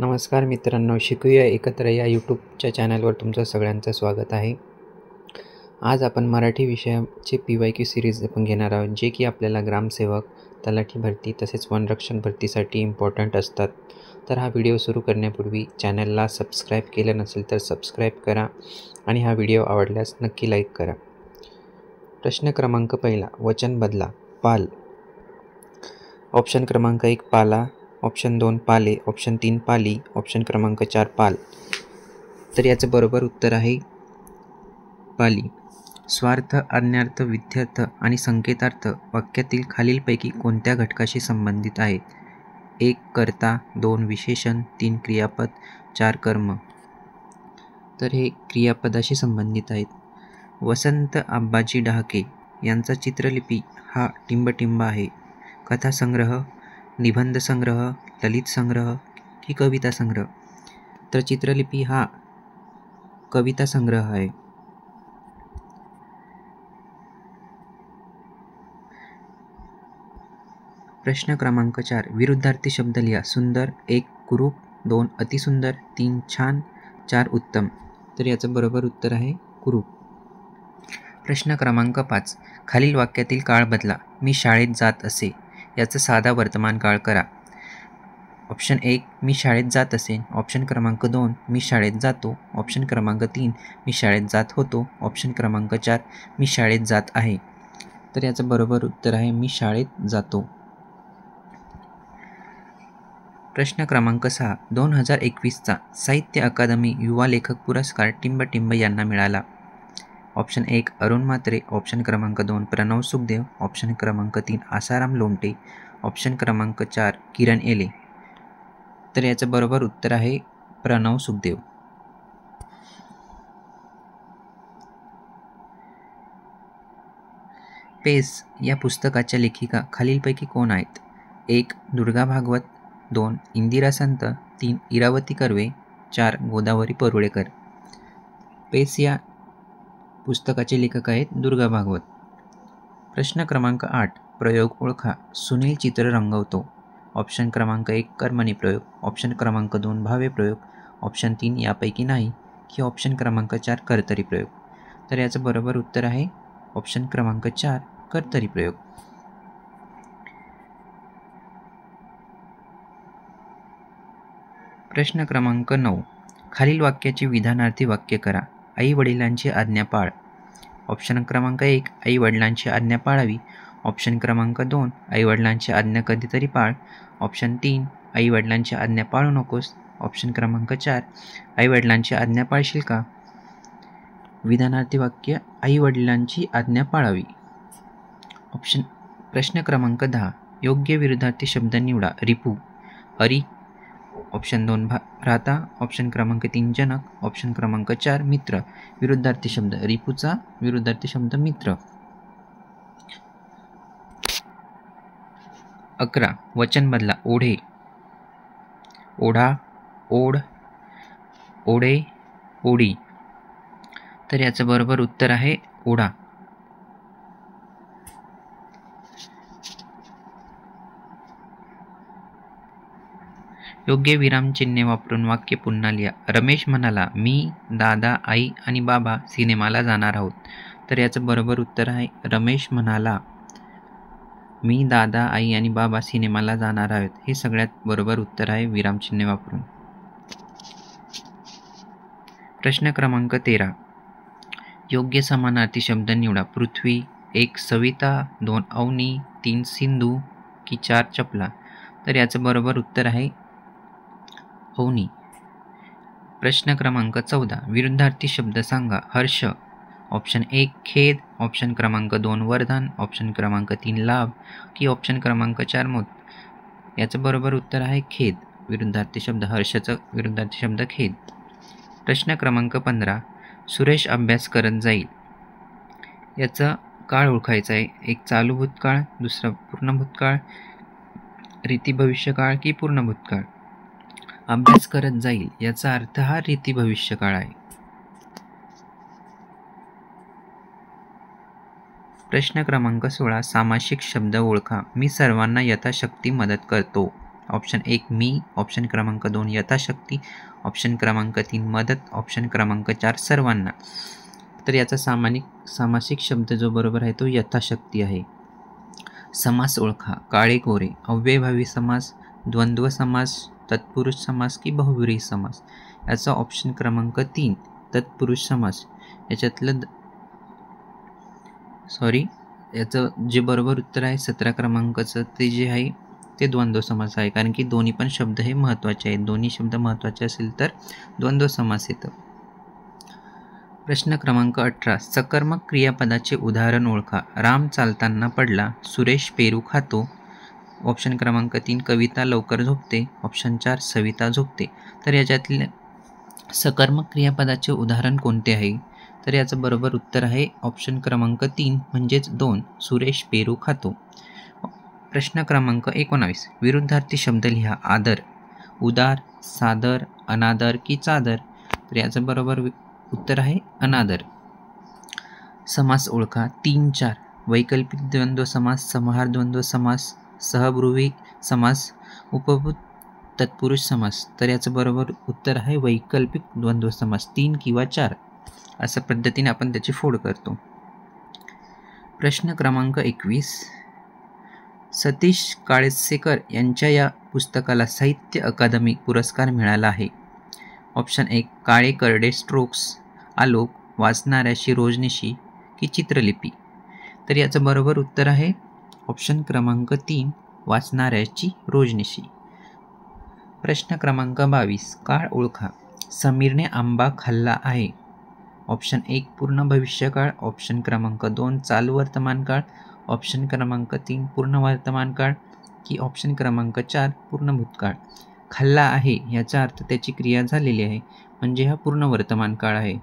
नमस्कार मित्रांनो, शिकूया एकत्र या यूट्यूबच्या चॅनलवर तुमचं सगळ्यांचं स्वागत आहे. आज आपण मराठी विषयाचे PYQ सिरीज आपण घेणार आहोत, जे की आपल्याला ग्रामसेवक, तलाठी भरती तसेच वनरक्षक भरतीसाठी इम्पॉर्टंट असतात. तर हा व्हिडिओ सुरू करण्यापूर्वी चॅनलला सबस्क्राईब केलं नसेल तर सबस्क्राईब करा आणि हा व्हिडिओ आवडल्यास नक्की लाईक करा. प्रश्न क्रमांक पहिला, वचन बदला. पाल. ऑप्शन क्रमांक 1 पाला, ऑप्शन 2 पाले, ऑप्शन 3 पाली, ऑप्शन क्रमांक 4 पाल. तर याचं बरोबर उत्तर आहे पाली. स्वार्थ, आज्ञार्थ, विध्यर्थ आणि संकेतार्थ वाक्यातील खालीलपैकी कोणत्या घटकाशी संबंधित आहेत? 1 कर्ता, 2 विशेषण, 3 क्रियापद, 4 कर्म. तर हे क्रियापदाशी संबंधित आहेत. वसंत आब्बाजी डहाके यांचा चित्रलिपी हा टिंबटिंब आहे. कथासंग्रह, निबंध संग्रह, ललित संग्रह की कविता संग्रह? तर चित्रलिपी हा कविता संग्रह आहे. प्रश्न क्रमांक 4, विरुद्धार्थी शब्द लिहा. सुंदर, 1 कुरूप, 2 अतिसुंदर, 3 छान, 4 उत्तम. तर याचं बरोबर उत्तर आहे कुरूप. प्रश्न क्रमांक 5, खालील वाक्यातील काळ बदला. मी शाळेत जात असे याचा साधा वर्तमान काळ करा. ऑप्शन 1 मी शाळेत जात असेन, ऑप्शन क्रमांक 2 मी शाळेत जातो, ऑप्शन क्रमांक 3 मी शाळेत जात होतो, ऑप्शन क्रमांक 4 मी शाळेत जात आहे. तर याचं बरोबर उत्तर आहे मी शाळेत जातो. प्रश्न क्रमांक 6, 2021चा साहित्य अकादमी युवा लेखक पुरस्कार टिंबटिंब यांना मिळाला. ऑप्शन 1 अरुण म्हात्रे, ऑप्शन क्रमांक 2 प्रणव सुखदेव, ऑप्शन क्रमांक 3 आसाराम लोमटे, ऑप्शन क्रमांक 4 किरण एले. तर याचं बरोबर उत्तर आहे प्रणव सुखदेव. पेस या पुस्तकाच्या लेखिका खालीलपैकी कोण आहेत? 1 दुर्गा भागवत, 2 इंदिरा संत, 3 इरावती कर्वे, 4 गोदावरी परुळेकर. पेस या पुस्तकाचे लेखक आहेत दुर्गा भागवत. प्रश्न क्रमांक 8, प्रयोग ओळखा. सुनील चित्र रंगवतो. ऑप्शन क्रमांक 1 कर्मणी प्रयोग, ऑप्शन क्रमांक 2 भावे प्रयोग, ऑप्शन 3 यापैकी नाही की ऑप्शन क्रमांक 4 कर्तरी प्रयोग. तर याचं बरोबर उत्तर आहे ऑप्शन क्रमांक 4 कर्तरी प्रयोग. प्रश्न क्रमांक 9, खालील वाक्याची विधानार्थी वाक्य करा. आई वडिलांची आज्ञा पाळ. ऑप्शन क्रमांक 1 आई वडिलांची आज्ञा पाळावी, ऑप्शन क्रमांक 2 आई वडिलांची आज्ञा कधीतरी पाळ, ऑप्शन 3 आई वडिलांची आज्ञा पाळू नकोस, ऑप्शन क्रमांक 4 आई वडिलांची आज्ञा पाळशील का? विधानार्थी वाक्य आई वडिलांची आज्ञा पाळावी. प्रश्न क्रमांक 10, योग्य विरुद्धार्थी शब्द निवडा. रिपू, हरी, ऑप्शन 2 भ्राता, ऑप्शन क्रमांक 3 जनक, ऑप्शन क्रमांक 4 मित्र. विरुद्धार्थी शब्द रिपूचा विरुद्धार्थी शब्द मित्र. 11 वचन बदला. ओढे, ओढा, ओढ, ओढे, ओढी. तर याचं बरोबर उत्तर आहे ओढा. योग्य विरामचिन्हे वापरून वाक्य पुन्हा लिहा. रमेश म्हणाला, मी, दादा, आई आणि बाबा सिनेमाला जाणार आहोत. तर याचं बरोबर उत्तर आहे रमेश म्हणाला, मी, दादा, आई आणि बाबा सिनेमाला जाणार आहोत. हे सगळ्यात बरोबर उत्तर आहे विरामचिन्हे वापरून. प्रश्न क्रमांक 13, योग्य समानार्थी शब्द निवडा. पृथ्वी, 1 सविता, 2 अवनी, 3 सिंधू की 4 चपला. तर याचं बरोबर उत्तर आहे अवनी. प्रश्न क्रमांक 14, विरुद्धार्थी शब्द सांगा. हर्ष, ऑप्शन 1 खेद, ऑप्शन क्रमांक 2 वर्धन, ऑप्शन क्रमांक 3 लाभ की ऑप्शन क्रमांक 4 मौत. याचं बरोबर उत्तर आहे खेद. विरुद्धार्थी शब्द हर्षचं विरुद्धार्थी शब्द खेद. प्रश्न क्रमांक 15, सुरेश अभ्यास करत जाईल. याचा काळ ओळखायचा आहे. एक चालू भूतकाळ, दुसरा पूर्ण भूतकाळ, रीती भविष्यकाळ की पूर्ण भूतकाळ. अभ्यास करत जाईल याचा अर्थ हा रीती भविष्यकाळ आहे. प्रश्न क्रमांक 16, सामासिक शब्द ओळखा. मी सर्वांना यथाशक्ती मदत करतो. ऑप्शन 1 मी, ऑप्शन क्रमांक 2 यथाशक्ती, ऑप्शन क्रमांक 3 मदत, ऑप्शन क्रमांक 4 सर्वांना. तर याचा सामासिक शब्द जो बरोबर आहे तो यथाशक्ती आहे. समास ओळखा. काळे गोरे, अव्ययभावी समास, द्वंद्व समास, तत्पुरुष समास की बहुव्रीही समास. याचा ऑप्शन क्रमांक 3 तत्पुरुष समास. याचं जे बरोबर उत्तर आहे 17 क्रमांकाचं ते जे आहे ते द्वंद्व समास आहे, कारण की दोन्ही पण शब्द हे महत्त्वाचे आहेत. दोन्ही शब्द महत्त्वाचे असेल तर द्वंद्व समास येतं. प्रश्न क्रमांक 18. सकर्मक क्रियापदाचे उदाहरण ओळखा. राम चालताना पडला, सुरेश पेरू खातो. ऑप्शन क्रमांक 3 कविता लवकर झोपते, ऑप्शन 4 सविता झोपते. तर याच्यातले सकर्मक क्रियापदाचे उदाहरण कोणते आहे? तर याचं बरोबर उत्तर आहे ऑप्शन क्रमांक 3 म्हणजेच 2 सुरेश पेरू खातो. प्रश्न क्रमांक 19. विरुद्धार्थी शब्द लिहा. आदर, उदार, सादर, अनादर की चादर. तर याचं बरोबर उत्तर आहे अनादर. समास ओळखा. 3, 4 वैकल्पिक द्वंद्व समास, समाहार द्वंद्व समास, सहब्रुवी समास, उपभूत तत्पुरुष समास. तर याचं बरोबर उत्तर आहे वैकल्पिक द्वंद्व समास. 3 किंवा 4 अशा पद्धतीने आपण त्याची फोड करतो. प्रश्न क्रमांक 21. सतीश काळसेकर यांच्या या पुस्तकाला साहित्य अकादमी पुरस्कार मिळाला आहे. ऑप्शन 1 काळे करडे स्ट्रोक्स, आलोक, वाचणाऱ्याशी रोजनिशी की चित्रलिपी. तर याचं बरोबर उत्तर आहे ऑप्शन क्रमांक 3 वाचणाऱ्याची रोजनिशी. प्रश्न क्रमांक 22. काळ ओळखा. समीरने आंबा खाल्ला आहे. ऑप्शन 1 पूर्ण भविष्यकाळ, ऑप्शन क्रमांक 2 चालू वर्तमान काळ, ऑप्शन क्रमांक 3 पूर्ण वर्तमान काळ की ऑप्शन क्रमांक 4 पूर्ण भूतकाळ. खाल्ला आहे याचा अर्थ त्याची क्रिया झालेली आहे, म्हणजे हा पूर्ण वर्तमान काळ आहे.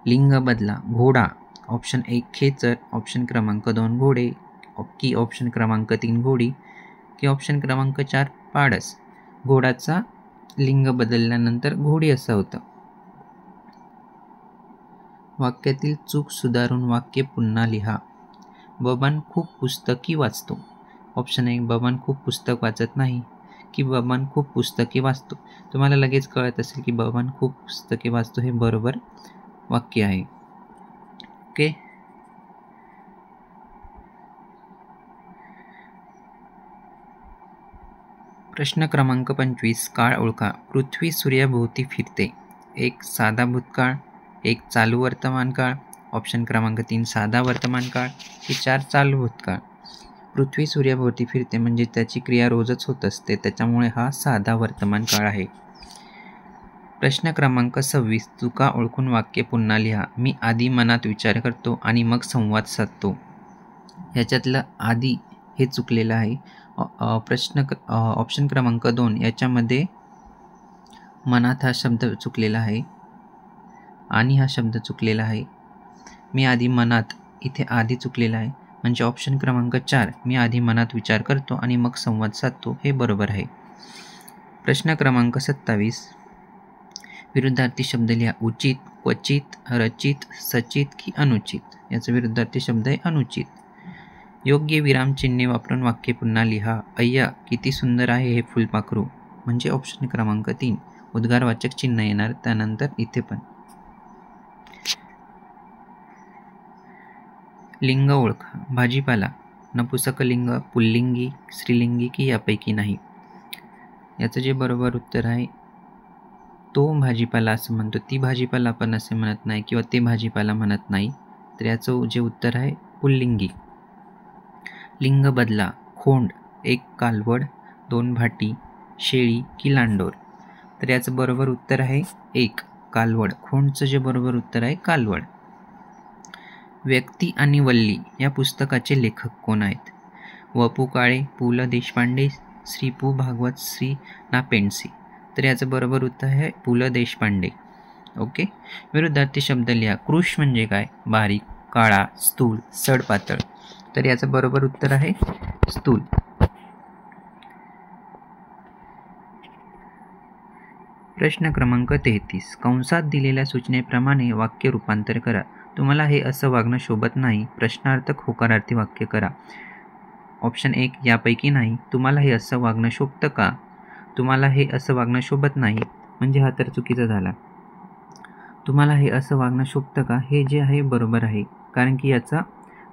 लिंग बदला. घोडा. ऑप्शन 1 खेचर, ऑप्शन क्रमांक 2 घोडे की ऑप्शन क्रमांक 3 घोडी की ऑप्शन क्रमांक 4 पाडस. घोडाचा लिंग बदलल्यानंतर घोडी असं होतं. वाक्यातील चूक सुधारून वाक्य पुन्हा लिहा. बबन खूप पुस्तकी वाचतो. ऑप्शन 1 बबन खूप पुस्तक वाचत नाही की बबन खूप पुस्तके वाचतो. तुम्हाला लगेच कळत असेल की बबन खूप पुस्तके वाचतो हे बरोबर वाक्य आहे. ओके. प्रश्न क्रमांक 25. काळ ओळखा. पृथ्वी सूर्याभोवती फिरते. 1 साधा भूतकाळ, 1 चालू वर्तमान काळ, ऑप्शन क्रमांक 3 साधा वर्तमान काळ की 4 चालू भूतकाळ. पृथ्वी सूर्याभोवती फिरते म्हणजे त्याची क्रिया रोजच होत असते, त्याच्यामुळे हा साधा वर्तमान काळ आहे. प्रश्न क्रमांक 26. चुका ओळखून वाक्य पुन्हा लिहा. मी आधी मनात विचार करतो आणि मग संवाद साधतो. ह्याच्यातलं आधी हे चुकलेलं आहे. ऑप्शन क्रमांक 2 याच्यामध्ये मनात हा शब्द चुकलेला आहे आणि हा शब्द चुकलेला आहे. मी आधी मनात इथे आधी चुकलेला आहे, म्हणजे ऑप्शन क्रमांक 4 मी आधी मनात विचार करतो आणि मग संवाद साधतो हे बरोबर आहे. प्रश्न क्रमांक 27. विरुद्धार्थी शब्द लिहा. उचित, क्वचित, रचित, सचित की अनुचित. याचा विरुद्धार्थी शब्द आहे अनुचित. योग्य विरामचिन्हे वापरून वाक्य पुन्हा लिहा. अय्या किती सुंदर आहे हे फुलपाखरू, म्हणजे ऑप्शन क्रमांक 3 उद्गारवाचक चिन्ह येणार त्यानंतर इथे पण. लिंग ओळखा. भाजीपाला नपुसकलिंग, पुल्लिंगी, स्त्रीलिंगी की यापैकी नाही. याचं जे बरोबर उत्तर आहे तो भाजीपाला असं म्हणतो, ती भाजीपाला आपण असे म्हणत नाही किंवा ते भाजीपाला म्हणत नाही, तर याचं जे उत्तर आहे पुल्लिंगी. लिंग बदला. खोंड, 1 कालवड, 2 भाटी, शेळी की लांडोर. तर याचं बरोबर उत्तर आहे 1 कालवड. खोंडचं जे बरोबर उत्तर आहे कालवड. व्यक्ती आणि वल्ली या पुस्तकाचे लेखक कोण आहेत? व.पु. काळे, पु. ल. देशपांडे, श्री पु. भागवत, श्री ना पेंडसे. तर याचं बरोबर उत्तर आहे पु. ल. देशपांडे. ओके. विरुद्धार्थी शब्द लिहा. कृश म्हणजे काय? बारीक, काळा, स्थूल, सडपातळ. तर याचं बरोबर उत्तर आहे स्थूल. प्रश्न क्रमांक 33. कंसात दिलेल्या सूचनेप्रमाणे वाक्य रूपांतर करा. तुम्हाला हे असं वागणं शोभत नाही. प्रश्नार्थक होकारार्थी वाक्य करा. ऑप्शन 1 यापैकी नाही. तुम्हाला हे असं वागणं शोभतं का? तुम्हाला हे असं वागणं शोभत नाही, म्हणजे हा तर चुकीचा झाला. तुम्हाला हे असं वागणं शोभतं का, हे जे आहे बरोबर आहे, कारण की याचा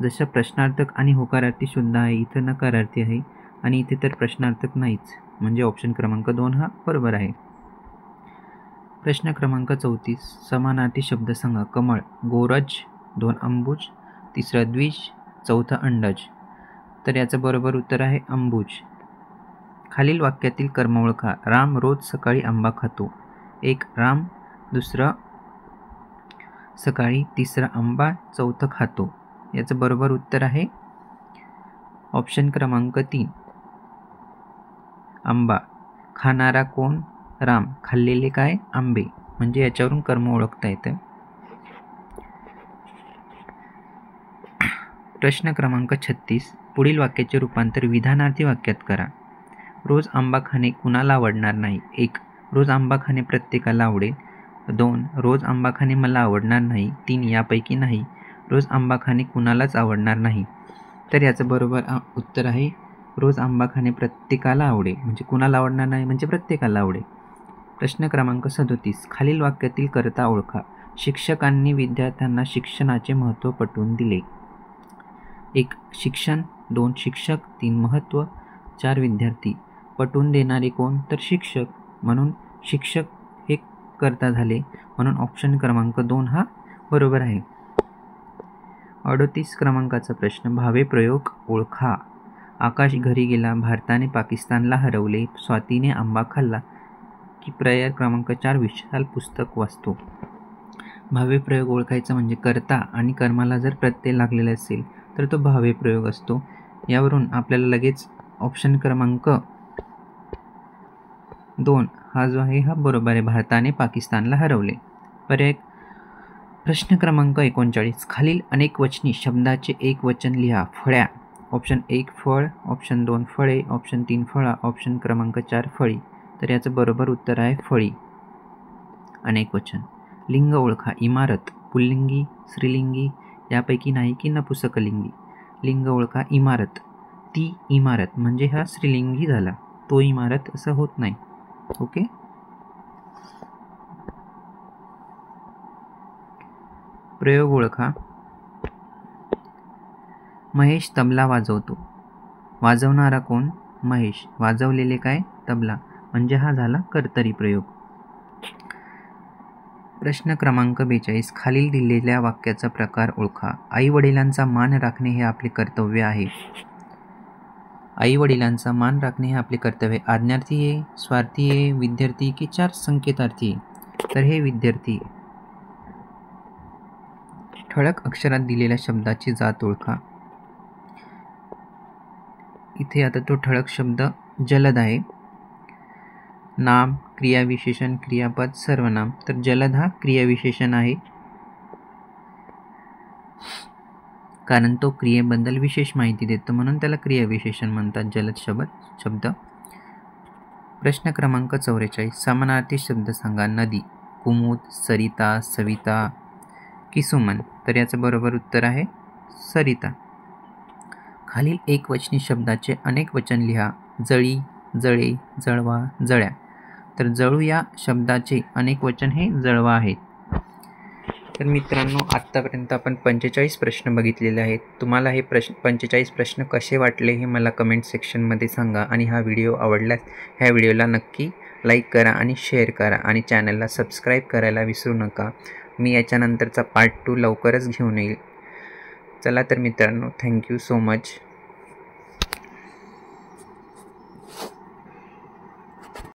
जशा प्रश्नार्थक आणि होकारार्थी शुद्ध आहे, इथं नकारार्थी आहे आणि इथे तर प्रश्नार्थक नाहीच, म्हणजे ऑप्शन क्रमांक 2 हा बरोबर आहे. प्रश्न क्रमांक 34 समानार्थी शब्द सांगा. कमळ, गोरज, 2 अंबुज, तिसरा द्विज, चौथा अंडज. तर याचं बरोबर उत्तर आहे अंबुज. खालील वाक्यातील कर्म ओळखा. राम रोज सकाळी आंबा खातो. 1 राम, दुसरं सकाळी, तिसरा आंबा, चौथं खातो. याचं बरोबर उत्तर आहे ऑप्शन क्रमांक 3 आंबा. खाणारा कोण? राम. खाल्लेले काय? आंबे. म्हणजे याच्यावरून कर्म ओळखता येतं. प्रश्न क्रमांक 36 पुढील वाक्याचे रूपांतर विधानार्थी वाक्यात करा. रोज आंबा खाणे कुणाला आवडणार नाही? 1 रोज आंबा खाणे प्रत्येकाला आवडेल. 2 रोज आंबा खाणे मला आवडणार नाही. 3 यापैकी नाही. रोज आंबा खाणे कुणालाच आवडणार नाही. तर याचं बरोबर उत्तर आहे रोज आंबा खाणे प्रत्येकाला आवडेल. म्हणजे कुणाला आवडणार नाही, म्हणजे प्रत्येकाला आवडेल. प्रश्न क्रमांक 37 खालील वाक्यातील कर्ता ओळखा. शिक्षकांनी विद्यार्थ्यांना शिक्षणाचे महत्त्व पटवून दिले. 1 शिक्षण, 2 शिक्षक, 3 महत्त्व, 4 विद्यार्थी. पटवून देणारे कोण? तर शिक्षक. म्हणून शिक्षक हे कर्ता झाले, म्हणून ऑप्शन क्रमांक 2 हा बरोबर आहे. 38 क्रमांकाचा प्रश्न भावे प्रयोग ओळखा. आकाश घरी गेला, भारताने पाकिस्तानला हरवले, स्वातीने आंबा खाल्ला, की पर्याय क्रमांक 4 विशाल पुस्तक वाचतो. भावे प्रयोग ओळखायचा म्हणजे कर्ता आणि कर्माला जर प्रत्यय लागलेला असेल तर तो भावे प्रयोग असतो. यावरून आपल्याला लगेच ऑप्शन क्रमांक 2 हा जो आहे हा बरोबर आहे. भारताने पाकिस्तानला हरवले. पर्याय प्रश्न क्रमांक 39 खालील अनेक वचनी शब्दाचे एक वचन लिहा. फळ्या. ऑप्शन 1 फळ, ऑप्शन 2 फळे, ऑप्शन 3 फळा, ऑप्शन क्रमांक 4 फळी. तर याचं बरोबर उत्तर आहे फळी. अनेक वचन. लिंग ओळखा. इमारत पुल्लिंगी, स्त्रीलिंगी, यापैकी नाही की नपुसकलिंगी. लिंग ओळखा. इमारत. ती इमारत म्हणजे हा स्त्रीलिंगी झाला. तो इमारत असं होत नाही. ओके. प्रयोग ओळखा. महेश तबला वाजवतो. वाजवणारा कोण? महेश. वाजवलेले काय? तबला. म्हणजे हा झाला कर्तरी प्रयोग. प्रश्न क्रमांक 42 खालील दिलेल्या वाक्याचा प्रकार ओळखा. आई वडिलांचा मान राखणे हे आपले कर्तव्य आहे. आई वडिलांचा मान राखणे हे आपले कर्तव्य. आज्ञार्थी आहे, स्वार्थी आहे, विद्यार्थी की 4 संकेतार्थी आहे? तर हे विद्यार्थी. ठळक अक्षरात दिलेल्या शब्दाची जात ओळखा. इथे आता तो ठळक शब्द जलद आहे. नाम, क्रियाविशेषण, क्रियापद, सर्वनाम. तर जलद हा क्रियाविशेषण आहे, कारण तो क्रियेबद्दल विशेष माहिती देतो, म्हणून त्याला क्रियाविशेषण म्हणतात जलद शब्द. प्रश्न क्रमांक 44 समानार्थी शब्द सांगा. नदी, कुमुद, सरिता, सविता की सुमन. तर याचं बरोबर उत्तर आहे सरिता. खालील एकवचनी शब्दाचे अनेक वचन लिहा. जळी, जळे, जळवा, जळ्या. तर जळू या शब्दाचे अनेक वचन हे जळवा आहेत. तर मित्रांनो, आत्तापर्यंत आपण 45 प्रश्न बघितलेले आहेत. तुम्हाला हे 45 प्रश्न कसे वाटले हे मला कमेंट सेक्शनमध्ये सांगा. आणि हा व्हिडिओ आवडल्यास ह्या व्हिडिओला नक्की लाईक करा आणि शेअर करा आणि चॅनलला सबस्क्राईब करायला विसरू नका. मी याच्यानंतरचा पार्ट 2 लवकरच घेऊन येईल. चला तर मित्रांनो, थँक्यू सो मच.